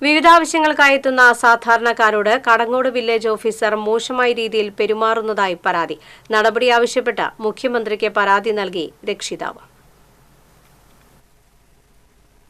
വിവിധാവശ്യങ്ങൾക്കായി എത്തുന്ന സാധാരണക്കാരോട് Kadangode village officer മോശമായ രീതിയിൽ പെരുമാറുന്നതായി പരാതി. നടപടി ആവശ്യപ്പെട്ട് മുഖ്യമന്ത്രിക്ക് പരാതി നൽകി രക്ഷിതാവ്.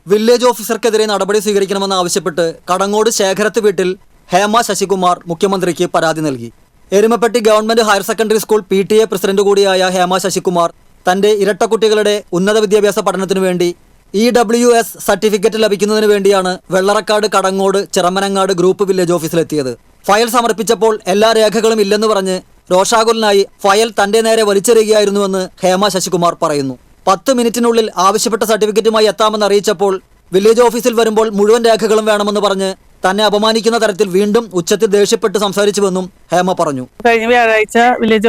വില്ലേജ് ഓഫീസർക്കെതിരെ നടപടി സ്വീകരിക്കണമെന്ന് ആവശ്യപ്പെട്ട് കടങ്ങോട് ശേഖരത്ത് വീട്ടിൽ ഹേമ ശശികുമാർ മുഖ്യമന്ത്രിക്ക് പരാതി നൽകി. Erumapetty government higher secondary school PTA president കൂടിയായ ഹേമ ശശികുമാർ തന്റെ ഇരട്ടക്കുട്ടികളുടെ ഉന്നത വിദ്യാഭ്യാസ പഠനത്തിനു വേണ്ടി EWS സർട്ടിഫിക്കറ്റ് ലഭിക്കുന്നതിന് വേണ്ടിയാണ് വെള്ളറക്കാട് കടങ്ങോട് ചിറമനങ്ങാട് ഗ്രൂപ്പ് വില്ലേജ് ഓഫീസിലെത്തിയത്. ഫയൽ സമർപ്പിച്ചപ്പോൾ എല്ലാ രേഖകളും ഇല്ലെന്ന് പറഞ്ഞ് രോഷാകുലനായി ഫയൽ തന്റെ നേരെ വലിച്ചെറിയുകയായിരുന്നുവെന്ന് ഹേമ ശശികുമാർ പറയുന്നു. 10 മിനിറ്റിനുള്ളിൽ ആവശ്യപ്പെട്ട സർട്ടിഫിക്കറ്റുമായി എത്താമെന്ന് അറിയിച്ചപ്പോൾ വില്ലേജ് ഓഫീസിൽ വരുമ്പോൾ മുഴുവൻ രേഖകളും വേണമെന്ന് പറഞ്ഞ് തന്നെ അപമാനിക്കുന്ന തരത്തിൽ വീണ്ടും ഉച്ചത്തിൽ ദേഷ്യപ്പെട്ട് സംസാരിച്ചുവെന്നും ഹേമ പറഞ്ഞു. കഴിഞ്ഞ വ്യാഴാഴ്ച വില്ലേജ്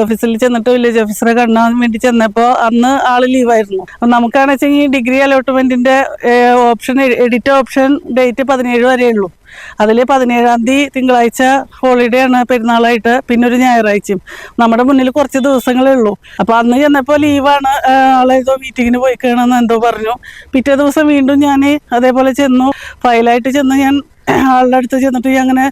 ഓഫീസിൽ ചെന്നിട്ട് വില്ലേജ് ഓഫീസറെ കാണാൻ വേണ്ടി ചെന്നപ്പോൾ അന്ന് ആള് ലീവായിരുന്നു. നമുക്കാണെന്ന് വെച്ചെങ്കിൽ ഡിഗ്രി അലോട്ട്മെന്റിന്റെ എഡിറ്റ് ഓപ്ഷൻ ഡേറ്റ് 17 വരെ ഉള്ളൂ. അതിൽ 17-ാം തീയതി തിങ്കളാഴ്ച ഹോളിഡേ ആണ്, പെരുന്നാളായിട്ട്, പിന്നെ ഒരു ഞായറാഴ്ചയും. നമ്മുടെ മുന്നിൽ കുറച്ച് ദിവസങ്ങളേ ഉള്ളൂ. അപ്പൊ അന്ന് ചെന്നപ്പോൾ ലീവാണ്, ആളേതോ മീറ്റിങ്ങിന് പോയി കാണാന്ന് എന്തോ പറഞ്ഞു. പിറ്റേ ദിവസം വീണ്ടും ഞാൻ അതേപോലെ ചെന്നു, ഫയലായിട്ട് ചെന്ന് ഞാൻ ആളുടെ അടുത്ത് ചെന്നിട്ട് അങ്ങനെ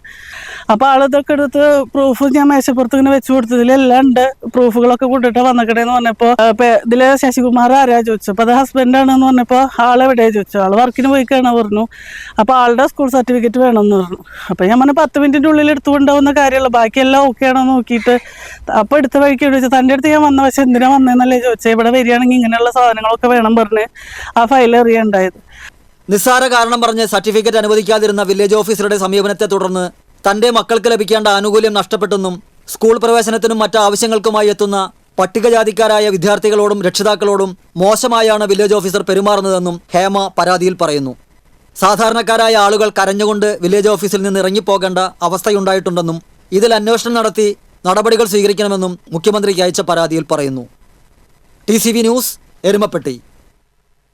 അപ്പോൾ ആളിതൊക്കെ എടുത്ത് പ്രൂഫ് ഞാൻ മേശപ്പുറത്ത് ഇങ്ങനെ വെച്ച് കൊടുത്തതിലെല്ലാം ഉണ്ട്, പ്രൂഫുകളൊക്കെ കൊണ്ടിട്ട് വന്നക്കടേന്ന് പറഞ്ഞപ്പോൾ ഇതില് ശശികുമാർ ആരാ ചോദിച്ചു. അപ്പോൾ അത് ഹസ്ബൻഡാണെന്ന് പറഞ്ഞപ്പോൾ ആളെവിടെയാ ചോദിച്ചു. ആൾ വർക്കിന് പോയി കാണാൻ പറഞ്ഞു. അപ്പോൾ ആളുടെ സ്കൂൾ സർട്ടിഫിക്കറ്റ് വേണമെന്ന് പറഞ്ഞു. അപ്പോൾ ഞാൻ പറഞ്ഞ 10 മിനിറ്റിൻ്റെ ഉള്ളിൽ എടുത്തുകൊണ്ടാവുന്ന കാര്യമല്ല, ബാക്കിയെല്ലാം ഓക്കെ ആണോ നോക്കിയിട്ട്. അപ്പോൾ എടുത്ത വഴിക്ക് ചോദിച്ചു, തൻ്റെ അടുത്ത് ഞാൻ വന്ന പക്ഷെ എന്തിനാ വന്നതെന്നല്ലേ ചോദിച്ചത്. ഇവിടെ വരികയാണെങ്കിൽ ഇങ്ങനെയുള്ള സാധനങ്ങളൊക്കെ വേണം പറഞ്ഞ് ആ ഫയൽ എറിയുണ്ടായത്. നിസ്സാര കാരണം പറഞ്ഞ് സർട്ടിഫിക്കറ്റ് അനുവദിക്കാതിരുന്ന വില്ലേജ് ഓഫീസറുടെ സമീപനത്തെ തുടർന്ന് തന്റെ മക്കൾക്ക് ലഭിക്കേണ്ട ആനുകൂല്യം നഷ്ടപ്പെട്ടെന്നും സ്കൂൾ പ്രവേശനത്തിനും മറ്റ് ആവശ്യങ്ങൾക്കുമായി എത്തുന്ന പട്ടികജാതിക്കാരായ വിദ്യാർത്ഥികളോടും രക്ഷിതാക്കളോടും മോശമായാണ് വില്ലേജ് ഓഫീസർ പെരുമാറുന്നതെന്നും ഹേമ പരാതിയിൽ പറയുന്നു. സാധാരണക്കാരായ ആളുകൾ കരഞ്ഞുകൊണ്ട് വില്ലേജ് ഓഫീസിൽ നിന്ന് ഇറങ്ങിപ്പോകേണ്ട അവസ്ഥയുണ്ടായിട്ടുണ്ടെന്നും ഇതിൽ അന്വേഷണം നടത്തി നടപടികൾ സ്വീകരിക്കണമെന്നും മുഖ്യമന്ത്രിക്ക് അയച്ച പരാതിയിൽ പറയുന്നു. TCV news, Erumapetty.